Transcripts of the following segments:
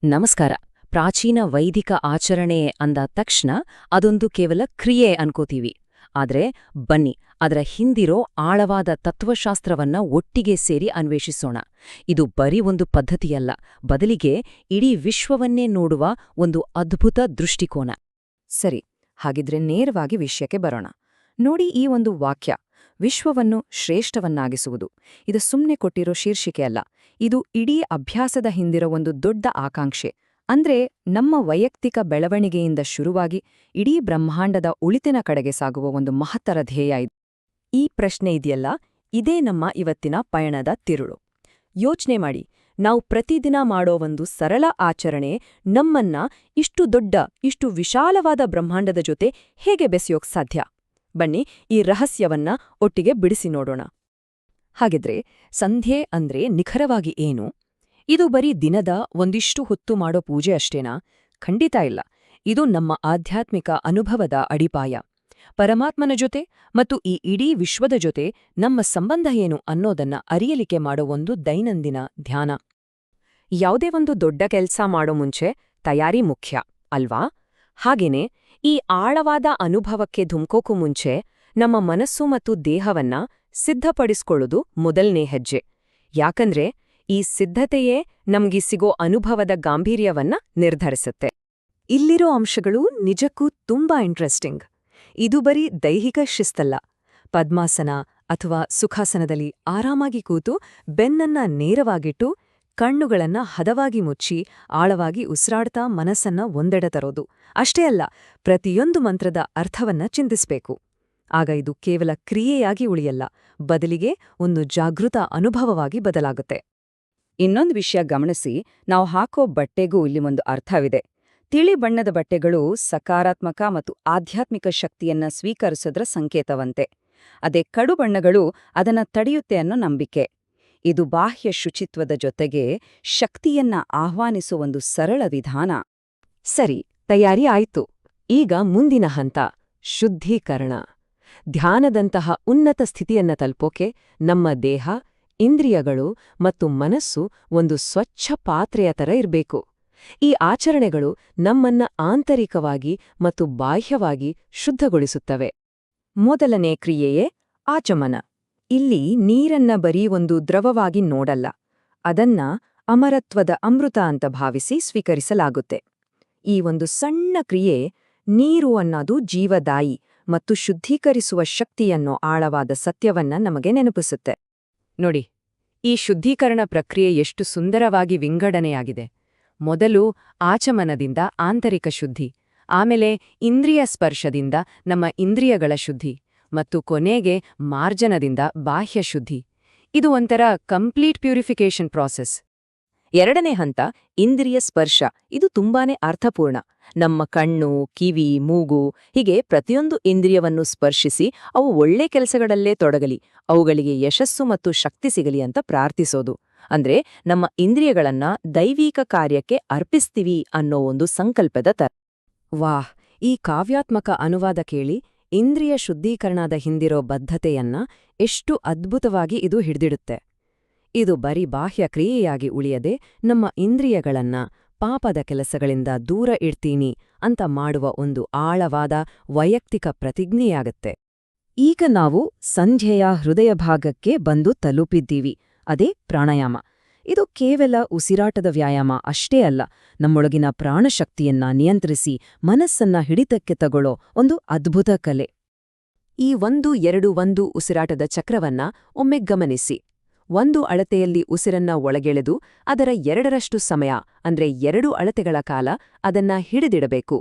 ನಮಸ್ಕಾರ. ಪ್ರಾಚೀನ ವೈದಿಕ ಆಚರಣೆ ಅಂದ ತಕ್ಷಣ ಅದೊಂದು ಕೇವಲ ಕ್ರಿಯೆ ಅನ್ಕೋತೀವಿ. ಆದ್ರೆ ಬನ್ನಿ, ಅದರ ಹಿಂದಿರೋ ಆಳವಾದ ತತ್ವಶಾಸ್ತ್ರವನ್ನ ಒಟ್ಟಿಗೆ ಸೇರಿ ಅನ್ವೇಷಿಸೋಣ. ಇದು ಬರೀ ಒಂದು ಪದ್ಧತಿಯಲ್ಲ, ಬದಲಿಗೆ ಇಡೀ ವಿಶ್ವವನ್ನೇ ನೋಡುವ ಒಂದು ಅದ್ಭುತ ದೃಷ್ಟಿಕೋನ. ಸರಿ, ಹಾಗಿದ್ರೆ ನೇರವಾಗಿ ವಿಷಯಕ್ಕೆ ಬರೋಣ. ನೋಡಿ, ಈ ಒಂದು ವಾಕ್ಯ ವಿಶ್ವವನ್ನು ಶ್ರೇಷ್ಠವನ್ನಾಗಿಸುವುದು ಇದು ಸುಮ್ಮನೆ ಕೊಟ್ಟಿರೋ ಶೀರ್ಷಿಕೆ ಅಲ್ಲ. ಇದು ಇಡೀ ಅಭ್ಯಾಸದ ಹಿಂದಿರೋ ಒಂದು ದೊಡ್ಡ ಆಕಾಂಕ್ಷೆ. ಅಂದ್ರೆ ನಮ್ಮ ವೈಯಕ್ತಿಕ ಬೆಳವಣಿಗೆಯಿಂದ ಶುರುವಾಗಿ ಇಡೀ ಬ್ರಹ್ಮಾಂಡದ ಉಳಿತಿನ ಕಡೆಗೆ ಸಾಗುವ ಒಂದು ಮಹತ್ತರ ಧ್ಯೇಯ ಇದು. ಈ ಪ್ರಶ್ನೆ ಇದೆಯಲ್ಲ, ಇದೇ ನಮ್ಮ ಇವತ್ತಿನ ಪಯಣದ ತಿರುಳು. ಯೋಚ್ನೆ ಮಾಡಿ, ನಾವು ಪ್ರತಿದಿನ ಮಾಡೋ ಒಂದು ಸರಳ ಆಚರಣೆ ನಮ್ಮನ್ನ ಇಷ್ಟು ದೊಡ್ಡ, ಇಷ್ಟು ವಿಶಾಲವಾದ ಬ್ರಹ್ಮಾಂಡದ ಜೊತೆ ಹೇಗೆ ಬೆಸೆಯೋಕ್ ಸಾಧ್ಯ? ಬನ್ನಿ, ಈ ರಹಸ್ಯವನ್ನ ಒಟ್ಟಿಗೆ ಬಿಡಿಸಿ ನೋಡೋಣ. ಹಾಗಿದ್ರೆ ಸಂಧ್ಯೆ ಅಂದ್ರೆ ನಿಖರವಾಗಿ ಏನು? ಇದು ಬರೀ ದಿನದ ಒಂದಿಷ್ಟು ಹೊತ್ತು ಮಾಡೋ ಪೂಜೆ ಅಷ್ಟೇನಾ? ಖಂಡಿತ ಇಲ್ಲ. ಇದು ನಮ್ಮ ಆಧ್ಯಾತ್ಮಿಕ ಅನುಭವದ ಅಡಿಪಾಯ. ಪರಮಾತ್ಮನ ಜೊತೆ ಮತ್ತು ಈ ಇಡೀ ವಿಶ್ವದ ಜೊತೆ ನಮ್ಮ ಸಂಬಂಧ ಏನು ಅನ್ನೋದನ್ನ ಅರಿಯಲಿಕ್ಕೆ ಮಾಡೋ ಒಂದು ದೈನಂದಿನ ಧ್ಯಾನ. ಯಾವುದೇ ಒಂದು ದೊಡ್ಡ ಕೆಲ್ಸ ಮಾಡೋ ಮುಂಚೆ ತಯಾರಿ ಮುಖ್ಯ ಅಲ್ವಾ? ಹಾಗೇನೆ ಈ ಆಳವಾದ ಅನುಭವಕ್ಕೆ ಧುಮ್ಕೋಕು ಮುಂಚೆ ನಮ್ಮ ಮನಸ್ಸು ಮತ್ತು ದೇಹವನ್ನ ಸಿದ್ಧಪಡಿಸ್ಕೊಳ್ಳೋದು ಮೊದಲನೇ ಹೆಜ್ಜೆ. ಯಾಕಂದ್ರೆ ಈ ಸಿದ್ಧತೆಯೇ ನಮ್ಗೆ ಸಿಗೋ ಅನುಭವದ ಗಾಂಭೀರ್ಯವನ್ನ ನಿರ್ಧರಿಸುತ್ತೆ. ಇಲ್ಲಿರೋ ಅಂಶಗಳು ನಿಜಕ್ಕೂ ತುಂಬಾ ಇಂಟ್ರೆಸ್ಟಿಂಗ್. ಇದು ಬರೀ ದೈಹಿಕ ಶಿಸ್ತಲ್ಲ. ಪದ್ಮಾಸನ ಅಥವಾ ಸುಖಾಸನದಲ್ಲಿ ಆರಾಮಾಗಿ ಕೂತು ಬೆನ್ನನ್ನ ನೇರವಾಗಿಟ್ಟು ಕಣ್ಣುಗಳನ್ನ ಹದವಾಗಿ ಮುಚ್ಚಿ ಆಳವಾಗಿ ಉಸಿರಾಡ್ತಾ ಮನಸ್ಸನ್ನ ಒಂದೆಡೆ ತರೋದು ಅಷ್ಟೇ ಅಲ್ಲ, ಪ್ರತಿಯೊಂದು ಮಂತ್ರದ ಅರ್ಥವನ್ನ ಚಿಂತಿಸ್ಬೇಕು. ಆಗ ಇದು ಕೇವಲ ಕ್ರಿಯೆಯಾಗಿ ಉಳಿಯಲ್ಲ, ಬದಲಿಗೆ ಒಂದು ಜಾಗೃತ ಅನುಭವವಾಗಿ ಬದಲಾಗುತ್ತೆ. ಇನ್ನೊಂದು ವಿಷಯ ಗಮನಿಸಿ, ನಾವು ಹಾಕೋ ಬಟ್ಟೆಗೂ ಇಲ್ಲಿ ಒಂದು ಅರ್ಥವಿದೆ. ತಿಳಿ ಬಣ್ಣದ ಬಟ್ಟೆಗಳು ಸಕಾರಾತ್ಮಕ ಮತ್ತು ಆಧ್ಯಾತ್ಮಿಕ ಶಕ್ತಿಯನ್ನ ಸ್ವೀಕರಿಸೋದ್ರ ಸಂಕೇತವಂತೆ. ಅದೇ ಕಡು ಬಣ್ಣಗಳು ಅದನ್ನ ತಡೆಯುತ್ತೆ ಅನ್ನೋ ನಂಬಿಕೆ. ಇದು ಬಾಹ್ಯ ಶುಚಿತ್ವದ ಜೊತೆಗೆ ಶಕ್ತಿಯನ್ನ ಆಹ್ವಾನಿಸುವ ಒಂದು ಸರಳ ವಿಧಾನ. ಸರಿ, ತಯಾರಿ ಆಯ್ತು. ಈಗ ಮುಂದಿನ ಹಂತ ಶುದ್ಧೀಕರಣ. ಧ್ಯಾನದಂತಹ ಉನ್ನತ ಸ್ಥಿತಿಯನ್ನ ತಲುಪೋಕೆ ನಮ್ಮ ದೇಹ, ಇಂದ್ರಿಯಗಳು ಮತ್ತು ಮನಸ್ಸು ಒಂದು ಸ್ವಚ್ಛ ಪಾತ್ರೆಯ ಥರ ಇರಬೇಕು. ಈ ಆಚರಣೆಗಳು ನಮ್ಮನ್ನ ಆಂತರಿಕವಾಗಿ ಮತ್ತು ಬಾಹ್ಯವಾಗಿ ಶುದ್ಧಗೊಳಿಸುತ್ತವೆ. ಮೊದಲನೇ ಕ್ರಿಯೆಯೇ ಆಚಮನ. ಇಲ್ಲಿ ನೀರನ್ನ ಬರೀ ಒಂದು ದ್ರವವಾಗಿ ನೋಡಲ್ಲ, ಅದನ್ನ ಅಮರತ್ವದ ಅಮೃತ ಅಂತ ಭಾವಿಸಿ ಸ್ವೀಕರಿಸಲಾಗುತ್ತೆ. ಈ ಒಂದು ಸಣ್ಣ ಕ್ರಿಯೆ ನೀರು ಅನ್ನೋದು ಜೀವದಾಯಿ ಮತ್ತು ಶುದ್ಧೀಕರಿಸುವ ಶಕ್ತಿಯನ್ನೋ ಆಳವಾದ ಸತ್ಯವನ್ನ ನಮಗೆ ನೆನಪಿಸುತ್ತೆ. ನೋಡಿ, ಈ ಶುದ್ಧೀಕರಣ ಪ್ರಕ್ರಿಯೆ ಎಷ್ಟು ಸುಂದರವಾಗಿ ವಿಂಗಡಣೆಯಾಗಿದೆ. ಮೊದಲು ಆಚಮನದಿಂದ ಆಂತರಿಕ ಶುದ್ಧಿ, ಆಮೇಲೆ ಇಂದ್ರಿಯ ಸ್ಪರ್ಶದಿಂದ ನಮ್ಮ ಇಂದ್ರಿಯಗಳ ಶುದ್ಧಿ, ಮತ್ತು ಕೊನೆಗೆ ಮಾರ್ಜನದಿಂದ ಬಾಹ್ಯ ಶುದ್ಧಿ. ಇದು ಒಂಥರ ಕಂಪ್ಲೀಟ್ ಪ್ಯೂರಿಫಿಕೇಷನ್ ಪ್ರಾಸೆಸ್. ಎರಡನೇ ಹಂತ ಇಂದ್ರಿಯ ಸ್ಪರ್ಶ. ಇದು ತುಂಬಾನೇ ಅರ್ಥಪೂರ್ಣ. ನಮ್ಮ ಕಣ್ಣು, ಕಿವಿ, ಮೂಗು ಹೀಗೆ ಪ್ರತಿಯೊಂದು ಇಂದ್ರಿಯವನ್ನು ಸ್ಪರ್ಶಿಸಿ ಅವು ಒಳ್ಳೆ ಕೆಲಸಗಳಲ್ಲೇ ತೊಡಗಲಿ, ಅವುಗಳಿಗೆ ಯಶಸ್ಸು ಮತ್ತು ಶಕ್ತಿ ಸಿಗಲಿ ಅಂತ ಪ್ರಾರ್ಥಿಸೋದು. ಅಂದ್ರೆ ನಮ್ಮ ಇಂದ್ರಿಯಗಳನ್ನ ದೈವಿಕ ಕಾರ್ಯಕ್ಕೆ ಅರ್ಪಿಸ್ತೀವಿ ಅನ್ನೋ ಒಂದು ಸಂಕಲ್ಪದ ತರ. ವಾಹ್, ಈ ಕಾವ್ಯಾತ್ಮಕ ಅನುವಾದ ಕೇಳಿ ಇಂದ್ರಿಯ ಶುದ್ಧೀಕರಣದ ಹಿಂದಿರೋ ಬದ್ಧತೆಯನ್ನ ಎಷ್ಟು ಅದ್ಭುತವಾಗಿ ಇದು ಹಿಡಿದಿಡುತ್ತೆ. ಇದು ಬರೀ ಬಾಹ್ಯ ಕ್ರಿಯೆಯಾಗಿ ಉಳಿಯದೆ ನಮ್ಮ ಇಂದ್ರಿಯಗಳನ್ನ ಪಾಪದ ಕೆಲಸಗಳಿಂದ ದೂರ ಇಡ್ತೀನಿ ಅಂತ ಮಾಡುವ ಒಂದು ಆಳವಾದ ವೈಯಕ್ತಿಕ ಪ್ರತಿಜ್ಞೆಯಾಗತ್ತೆ. ಈಗ ನಾವು ಸಂಧ್ಯೆಯ ಹೃದಯ ಭಾಗಕ್ಕೆ ಬಂದು ತಲುಪಿದ್ದೀವಿ. ಅದೇ ಪ್ರಾಣಾಯಾಮ. ಇದು ಕೇವಲ ಉಸಿರಾಟದ ವ್ಯಾಯಾಮ ಅಷ್ಟೇ ಅಲ್ಲ, ನಮ್ಮೊಳಗಿನ ಪ್ರಾಣಶಕ್ತಿಯನ್ನ ನಿಯಂತ್ರಿಸಿ ಮನಸ್ಸನ್ನ ಹಿಡಿತಕ್ಕೆ ತಗೊಳ್ಳೋ ಒಂದು ಅದ್ಭುತ ಕಲೆ. ಈ 1-2-1 ಉಸಿರಾಟದ ಚಕ್ರವನ್ನ ಒಮ್ಮೆ ಗಮನಿಸಿ. 1 ಅಳತೆಯಲ್ಲಿ ಉಸಿರನ್ನ ಒಳಗೆಳೆದು ಅದರ 2ರಷ್ಟು ಸಮಯ ಅಂದ್ರೆ 2 ಅಳತೆಗಳ ಕಾಲ ಅದನ್ನ ಹಿಡಿದಿಡಬೇಕು.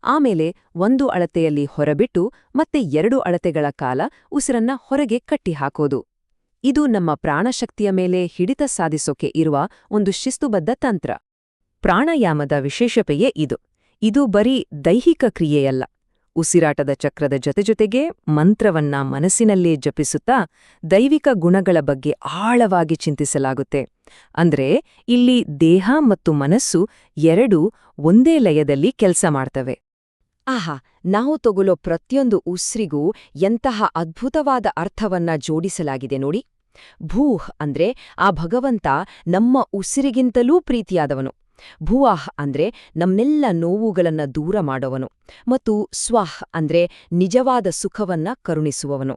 ಆಮೇಲೆ 1 ಅಳತೆಯಲ್ಲಿ ಹೊರಬಿಟ್ಟು ಮತ್ತೆ 2 ಅಳತೆಗಳ ಕಾಲ ಉಸಿರನ್ನ ಹೊರಗೆ ಕಟ್ಟಿಹಾಕೋದು. ಇದು ನಮ್ಮ ಪ್ರಾಣಶಕ್ತಿಯ ಮೇಲೆ ಹಿಡಿತ ಸಾಧಿಸೋಕೆ ಇರುವ ಒಂದು ಶಿಸ್ತುಬದ್ಧ ತಂತ್ರ. ಪ್ರಾಣಾಯಾಮದ ವಿಶೇಷತೆಯೇ ಇದು. ಇದು ಬರೀ ದೈಹಿಕ ಕ್ರಿಯೆಯಲ್ಲ. ಉಸಿರಾಟದ ಚಕ್ರದ ಜೊತೆಜೊತೆಗೆ ಮಂತ್ರವನ್ನ ಮನಸ್ಸಿನಲ್ಲೇ ಜಪಿಸುತ್ತಾ ದೈವಿಕ ಗುಣಗಳ ಬಗ್ಗೆ ಆಳವಾಗಿ ಚಿಂತಿಸಲಾಗುತ್ತೆ. ಅಂದ್ರೆ ಇಲ್ಲಿ ದೇಹ ಮತ್ತು ಮನಸ್ಸು ಎರಡೂ ಒಂದೇ ಲಯದಲ್ಲಿ ಕೆಲಸ ಮಾಡ್ತವೆ. ಆಹಾ, ನಾವು ತಗೊಳ್ಳೋ ಪ್ರತಿಯೊಂದು ಉಸಿರಿಗೂ ಎಂತಹ ಅದ್ಭುತವಾದ ಅರ್ಥವನ್ನ ಜೋಡಿಸಲಾಗಿದೆ ನೋಡಿ. ಭೂಹ್ ಅಂದ್ರೆ ಆ ಭಗವಂತ ನಮ್ಮ ಉಸಿರಿಗಿಂತಲೂ ಪ್ರೀತಿಯಾದವನು. ಭುವಾಹ್ ಅಂದ್ರೆ ನಮ್ಮೆಲ್ಲ ನೋವುಗಳನ್ನ ದೂರ ಮಾಡೋವನು ಮತ್ತು ಸ್ವಾಹ್ ಅಂದ್ರೆ ನಿಜವಾದ ಸುಖವನ್ನ ಕರುಣಿಸುವವನು.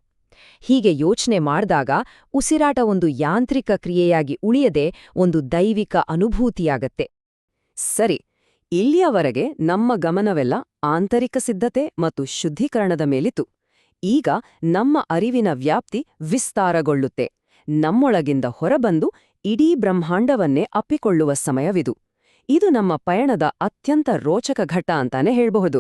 ಹೀಗೆ ಯೋಚನೆ ಮಾಡ್ದಾಗ ಉಸಿರಾಟ ಒಂದು ಯಾಂತ್ರಿಕ ಕ್ರಿಯೆಯಾಗಿ ಉಳಿಯದೆ ಒಂದು ದೈವಿಕ ಅನುಭೂತಿಯಾಗತ್ತೆ. ಸರಿ, ಇಲ್ಲಿಯವರೆಗೆ ನಮ್ಮ ಗಮನವೆಲ್ಲ ಆಂತರಿಕ ಸಿದ್ಧತೆ ಮತ್ತು ಶುದ್ಧೀಕರಣದ ಮೇಲಿತ್ತು. ಈಗ ನಮ್ಮ ಅರಿವಿನ ವ್ಯಾಪ್ತಿ ವಿಸ್ತಾರಗೊಳ್ಳುತ್ತೆ. ನಮ್ಮೊಳಗಿಂದ ಹೊರಬಂದು ಇಡೀ ಬ್ರಹ್ಮಾಂಡವನ್ನೇ ಅಪ್ಪಿಕೊಳ್ಳುವ ಸಮಯವಿದು. ಇದು ನಮ್ಮ ಪಯಣದ ಅತ್ಯಂತ ರೋಚಕ ಘಟ್ಟ ಅಂತಾನೆ ಹೇಳ್ಬಹುದು.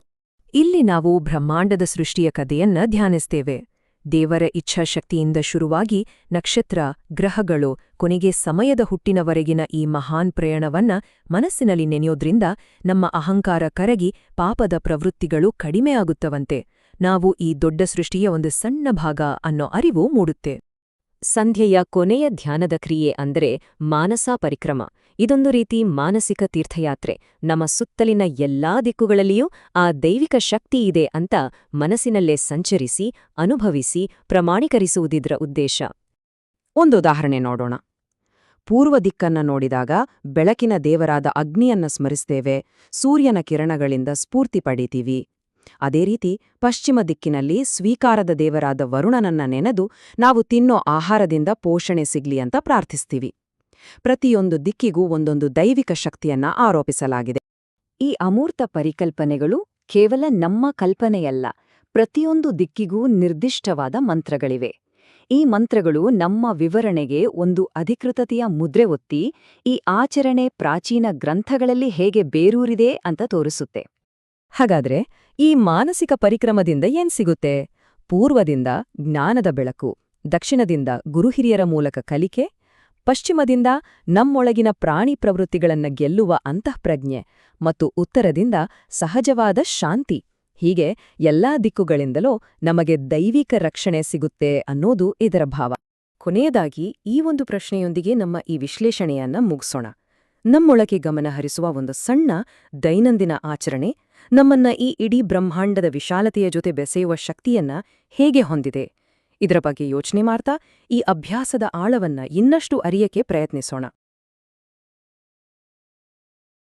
ಇಲ್ಲಿ ನಾವು ಬ್ರಹ್ಮಾಂಡದ ಸೃಷ್ಟಿಯ ಕಥೆಯನ್ನ ಧ್ಯಾನಿಸ್ತೇವೆ. ದೇವರ ಇಚ್ಛಾಶಕ್ತಿಯಿಂದ ಶುರುವಾಗಿ ನಕ್ಷತ್ರ, ಗ್ರಹಗಳು, ಕೊನೆಗೆ ಸಮಯದ ಹುಟ್ಟಿನವರೆಗಿನ ಈ ಮಹಾನ್ ಪ್ರಯಾಣವನ್ನ ಮನಸ್ಸಿನಲ್ಲಿ ನೆನೆಯೋದ್ರಿಂದ ನಮ್ಮ ಅಹಂಕಾರ ಕರಗಿ ಪಾಪದ ಪ್ರವೃತ್ತಿಗಳು ಕಡಿಮೆಯಾಗುತ್ತವಂತೆ. ನಾವು ಈ ದೊಡ್ಡ ಸೃಷ್ಟಿಯ ಒಂದು ಸಣ್ಣ ಭಾಗ ಅನ್ನೋ ಅರಿವು ಮೂಡುತ್ತೆ. ಸಂಧ್ಯೆಯ ಕೊನೆಯ ಧ್ಯಾನದ ಕ್ರಿಯೆ ಅಂದರೆ ಮಾನಸ ಪರಿಕ್ರಮ. ಇದೊಂದು ರೀತಿ ಮಾನಸಿಕ ತೀರ್ಥಯಾತ್ರೆ. ನಮ್ಮ ಸುತ್ತಲಿನ ಎಲ್ಲಾ ದಿಕ್ಕುಗಳಲ್ಲಿಯೂ ಆ ದೈವಿಕ ಶಕ್ತಿ ಇದೆ ಅಂತ ಮನಸ್ಸಿನಲ್ಲೇ ಸಂಚರಿಸಿ, ಅನುಭವಿಸಿ, ಪ್ರಮಾಣೀಕರಿಸುವುದಿದ್ರ ಉದ್ದೇಶ. ಒಂದು ಉದಾಹರಣೆ ನೋಡೋಣ. ಪೂರ್ವ ದಿಕ್ಕನ್ನ ನೋಡಿದಾಗ ಬೆಳಕಿನ ದೇವರಾದ ಅಗ್ನಿಯನ್ನ ಸ್ಮರಿಸ್ತೇವೆ, ಸೂರ್ಯನ ಕಿರಣಗಳಿಂದ ಸ್ಫೂರ್ತಿ ಪಡೀತೀವಿ. ಅದೇ ರೀತಿ ಪಶ್ಚಿಮ ದಿಕ್ಕಿನಲ್ಲಿ ಸ್ವೀಕಾರದ ದೇವರಾದ ವರುಣನನ್ನ ನೆನೆದು ನಾವು ತಿನ್ನೋ ಆಹಾರದಿಂದ ಪೋಷಣೆ ಸಿಗ್ಲಿ ಅಂತ ಪ್ರಾರ್ಥಿಸ್ತೀವಿ. ಪ್ರತಿಯೊಂದು ದಿಕ್ಕಿಗೂ ಒಂದೊಂದು ದೈವಿಕ ಶಕ್ತಿಯನ್ನ ಆರೋಪಿಸಲಾಗಿದೆ. ಈ ಅಮೂರ್ತ ಪರಿಕಲ್ಪನೆಗಳು ಕೇವಲ ನಮ್ಮ ಕಲ್ಪನೆಯಲ್ಲ, ಪ್ರತಿಯೊಂದು ದಿಕ್ಕಿಗೂ ನಿರ್ದಿಷ್ಟವಾದ ಮಂತ್ರಗಳಿವೆ. ಈ ಮಂತ್ರಗಳು ನಮ್ಮ ವಿವರಣೆಗೆ ಒಂದು ಅಧಿಕೃತತೆಯ ಮುದ್ರೆ ಒತ್ತಿ ಈ ಆಚರಣೆ ಪ್ರಾಚೀನ ಗ್ರಂಥಗಳಲ್ಲಿ ಹೇಗೆ ಬೇರೂರಿದೆ ಅಂತ ತೋರಿಸುತ್ತೆ. ಹಾಗಾದ್ರೆ ಈ ಮಾನಸಿಕ ಪರಿಕ್ರಮದಿಂದ ಏನ್ ಸಿಗುತ್ತೆ? ಪೂರ್ವದಿಂದ ಜ್ಞಾನದ ಬೆಳಕು, ದಕ್ಷಿಣದಿಂದ ಗುರುಹಿರಿಯರ ಮೂಲಕ ಕಲಿಕೆ, ಪಶ್ಚಿಮದಿಂದ ನಮ್ಮೊಳಗಿನ ಪ್ರಾಣಿ ಪ್ರವೃತ್ತಿಗಳನ್ನ ಗೆಲ್ಲುವ ಅಂತಃಪ್ರಜ್ಞೆ ಮತ್ತು ಉತ್ತರದಿಂದ ಸಹಜವಾದ ಶಾಂತಿ. ಹೀಗೆ ಎಲ್ಲಾ ದಿಕ್ಕುಗಳಿಂದಲೂ ನಮಗೆ ದೈವಿಕ ರಕ್ಷಣೆ ಸಿಗುತ್ತೆ ಅನ್ನೋದು ಇದರ ಭಾವ. ಕೊನೆಯದಾಗಿ ಈ ಒಂದು ಪ್ರಶ್ನೆಯೊಂದಿಗೆ ನಮ್ಮ ಈ ವಿಶ್ಲೇಷಣೆಯನ್ನ ಮುಗಿಸೋಣ. ನಮ್ಮೊಳಗೆ ಗಮನ ಹರಿಸುವ ಒಂದು ಸಣ್ಣ ದೈನಂದಿನ ಆಚರಣೆ ನಮ್ಮನ್ನ ಈ ಇಡೀ ಬ್ರಹ್ಮಾಂಡದ ವಿಶಾಲತೆಯ ಜೊತೆ ಬೆಸೆಯುವ ಶಕ್ತಿಯನ್ನ ಹೇಗೆ ಹೊಂದಿದೆ? ಇದರ ಬಗ್ಗೆ ಯೋಚನೆ ಮಾಡ್ತಾ ಈ ಅಭ್ಯಾಸದ ಆಳವನ್ನ ಇನ್ನಷ್ಟು ಅರಿಯಕ್ಕೆ ಪ್ರಯತ್ನಿಸೋಣ.